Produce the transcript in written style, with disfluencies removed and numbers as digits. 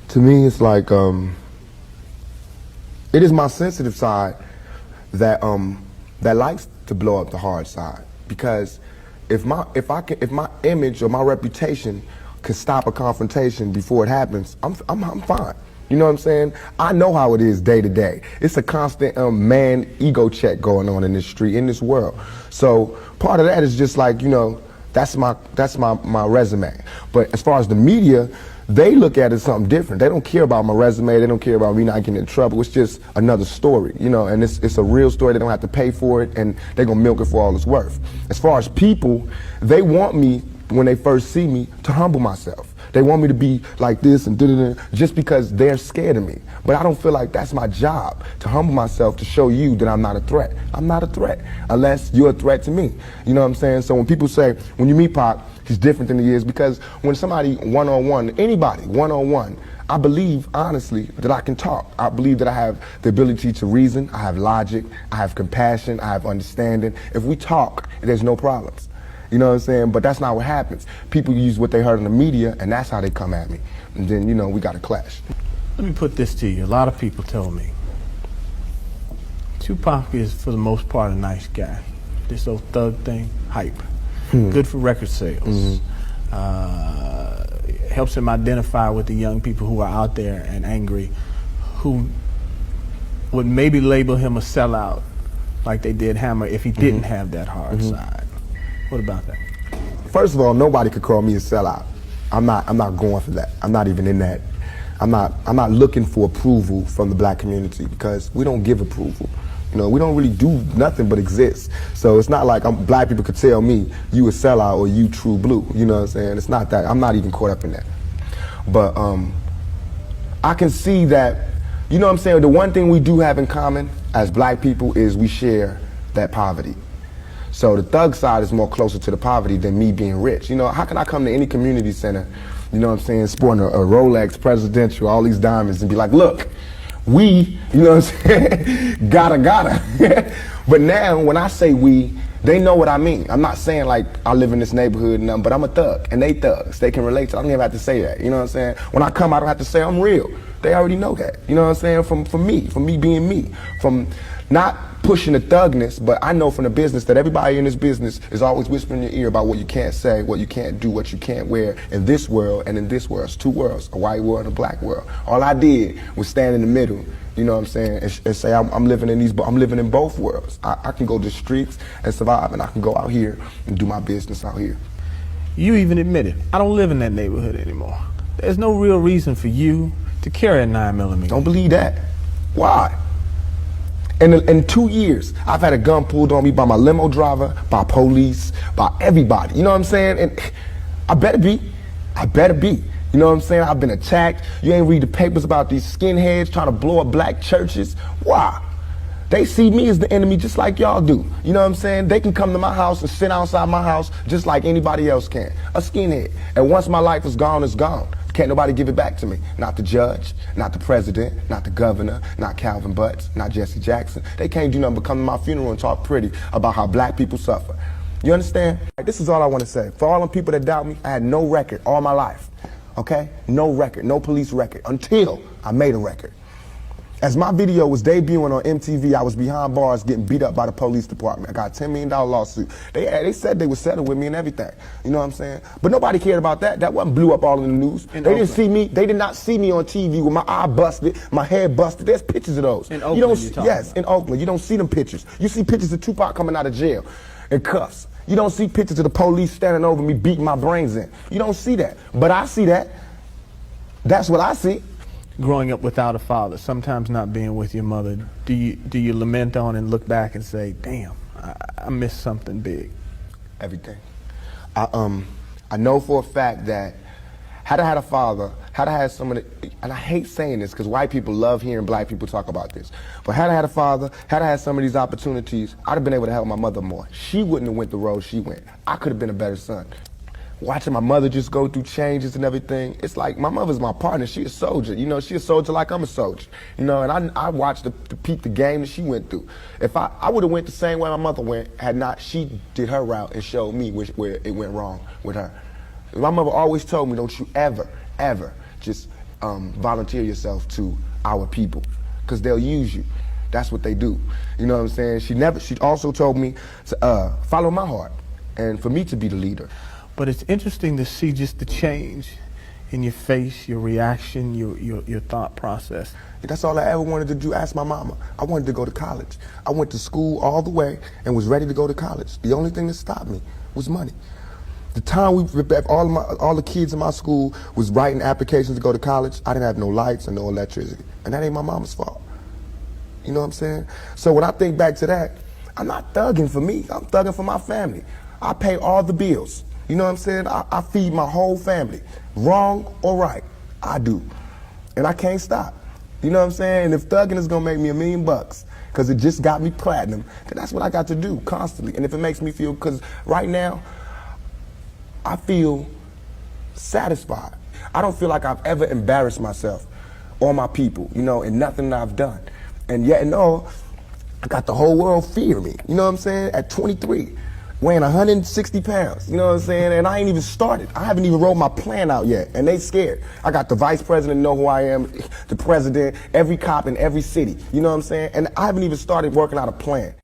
To me, it's like it is my sensitive side that that likes to blow up the hard side, because if my image or my reputation could stop a confrontation before it happens, I'm fine. You know what I'm saying? I know how it is day to day. It's a constant man ego check going on in this street, in this world. So part of that is just like, you know, that's my resume. But as far as the media, they look at it as something different. They don't care about my resume. They don't care about me not getting in trouble. It's just another story, you know, and it's a real story. They don't have to pay for it, and they're gonna milk it for all it's worth. As far as people, they want me, when they first see me, to humble myself. They want me to be like this and da-da-da, just because they're scared of me. But I don't feel like that's my job, to humble myself, to show you that I'm not a threat. I'm not a threat, unless you're a threat to me. You know what I'm saying? So when people say, when you meet Pac, he's different than he is, because when somebody one-on-one, anybody one-on-one, I believe, honestly, that I can talk. I believe that I have the ability to reason, I have logic, I have compassion, I have understanding. If we talk, there's no problems. You know what I'm saying? But that's not what happens. People use what they heard in the media, and that's how they come at me. And then, you know, we got to clash. Let me put this to you. A lot of people tell me Tupac is, for the most part, a nice guy. This old thug thing, hype. Good for record sales. Helps him identify with the young people who are out there and angry, who would maybe label him a sellout, like they did Hammer, if he didn't have that hard side. What about that? First of all, nobody could call me a sellout. I'm not going for that. I'm not even in that. I'm not looking for approval from the black community, because we don't give approval. You know, we don't really do nothing but exist. So it's not like black people could tell me you a sellout or you true blue. You know what I'm saying? It's not that. I'm not even caught up in that. But I can see that, you know what I'm saying, the one thing we do have in common as black people is we share that poverty. So the thug side is more closer to the poverty than me being rich. You know, how can I come to any community center, you know what I'm saying, sporting a Rolex Presidential, all these diamonds, and be like, look, we, you know what I'm saying, gotta. But now, when I say we, they know what I mean. I'm not saying like I live in this neighborhood and nothing, but I'm a thug, and they thugs. They can relate to it. I don't even have to say that, you know what I'm saying? When I come, I don't have to say I'm real. They already know that, you know what I'm saying? From me being me, from not pushing the thugness, but I know from the business that everybody in this business is always whispering in your ear about what you can't say, what you can't do, what you can't wear in this world and in this world. It's two worlds, a white world and a black world. All I did was stand in the middle, you know what I'm saying, and say I'm living in both worlds. I can go to the streets and survive, and I can go out here and do my business out here. You even admitted, I don't live in that neighborhood anymore. There's no real reason for you to carry a 9mm. Don't believe that. Why? In 2 years, I've had a gun pulled on me by my limo driver, by police, by everybody. You know what I'm saying? And I better be. You know what I'm saying? I've been attacked. You ain't read the papers about these skinheads trying to blow up black churches. Why? They see me as the enemy just like y'all do. You know what I'm saying? They can come to my house and sit outside my house just like anybody else can. A skinhead. And once my life is gone, it's gone. Can't nobody give it back to me. Not the judge, not the president, not the governor, not Calvin Butts, not Jesse Jackson. They can't do nothing but come to my funeral and talk pretty about how black people suffer. You understand? This is all I want to say. For all the people that doubt me, I had no record all my life. Okay? No record, no police record, until I made a record. As my video was debuting on MTV, I was behind bars getting beat up by the police department. I got a $10 million lawsuit. They said they would settle with me and everything. You know what I'm saying? But nobody cared about that. That wasn't blew up all in the news. They did not see me on TV with my eye busted, my head busted. There's pictures of those. In Oakland, yes, in Oakland. You don't see them pictures. You see pictures of Tupac coming out of jail in cuffs. You don't see pictures of the police standing over me beating my brains in. You don't see that. But I see that. That's what I see. Growing up without a father, sometimes not being with your mother, do you lament on and look back and say, damn, I missed something big? Everything. I know for a fact that had I had a father, had I had someone, and I hate saying this because white people love hearing black people talk about this, but had I had a father, had I had some of these opportunities, I'd have been able to help my mother more. She wouldn't have went the road she went. I could have been a better son. Watching my mother just go through changes and everything, it's like my mother's my partner. She a soldier, you know. She a soldier like I'm a soldier, you know. And I watched the peep the game that she went through. If I would have went the same way my mother went, had not she did her route and showed me where it went wrong with her. My mother always told me, don't you ever just volunteer yourself to our people, because they'll use you. That's what they do. You know what I'm saying? She also told me to follow my heart, and for me to be the leader. But it's interesting to see just the change in your face, your reaction, your thought process. That's all I ever wanted to do. Ask my mama. I wanted to go to college. I went to school all the way and was ready to go to college. The only thing that stopped me was money. The time all the kids in my school was writing applications to go to college, I didn't have no lights and no electricity. And that ain't my mama's fault. You know what I'm saying? So when I think back to that, I'm not thugging for me. I'm thugging for my family. I pay all the bills. You know what I'm saying? I feed my whole family. Wrong or right, I do. And I can't stop. You know what I'm saying? And if thugging is gonna make me $1 million, because it just got me platinum, then that's what I got to do constantly. And if it makes me feel, because right now, I feel satisfied. I don't feel like I've ever embarrassed myself or my people, you know, in nothing that I've done. And yet and all, I got the whole world fear me, you know what I'm saying? At 23, weighing 160 pounds, you know what I'm saying? And I ain't even started. I haven't even wrote my plan out yet, and they scared. I got the vice president know who I am, the president, every cop in every city, you know what I'm saying? And I haven't even started working out a plan.